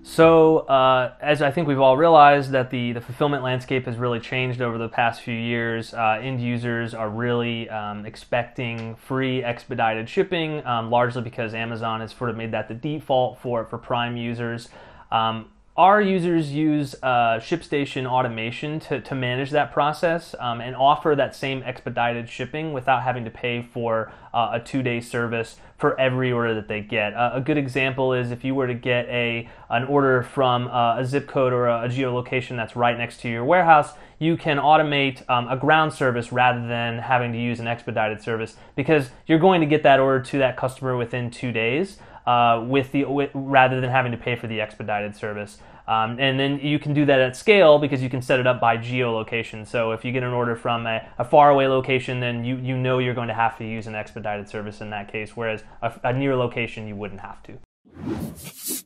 So as I think we've all realized that the fulfillment landscape has really changed over the past few years. End users are really expecting free expedited shipping, largely because Amazon has sort of made that the default for Prime users. Our users use ShipStation automation to manage that process and offer that same expedited shipping without having to pay for a 2-day service for every order that they get. A good example is if you were to get an order from a zip code or a geolocation that's right next to your warehouse, you can automate a ground service rather than having to use an expedited service, because you're going to get that order to that customer within 2 days. Rather than having to pay for the expedited service. And then you can do that at scale because you can set it up by geolocation. So if you get an order from a faraway location, then you know you're going to have to use an expedited service in that case, whereas a near location you wouldn't have to.